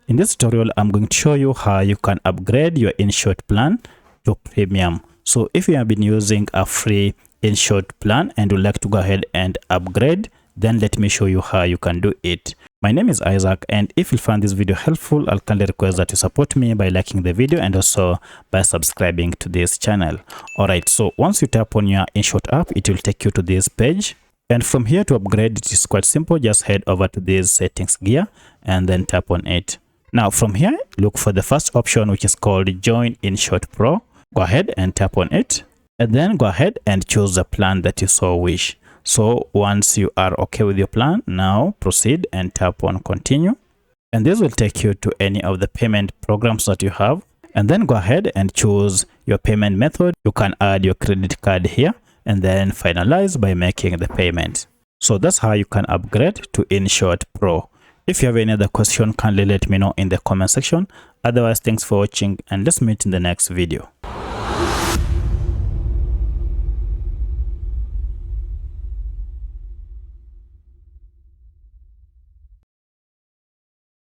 In this tutorial, I'm going to show you how you can upgrade your InShot plan to premium. So if you have been using a free InShot plan and would like to go ahead and upgrade, then let me show you how you can do it. My name is Isaac, and if you find this video helpful, I'll kindly request that you support me by liking the video and also by subscribing to this channel. Alright, so once you tap on your InShot app, it will take you to this page. And from here to upgrade, it is quite simple. Just head over to this settings gear and then tap on it. Now from here, look for the first option, which is called Join InShot Pro. Go ahead and tap on it, and then go ahead and choose the plan that you so wish. So once you are okay with your plan, now proceed and tap on continue. And this will take you to any of the payment programs that you have. And then go ahead and choose your payment method. You can add your credit card here and then finalize by making the payment. So that's how you can upgrade to InShot Pro. If you have any other question, kindly let me know in the comment section. Otherwise, thanks for watching and let's meet in the next video.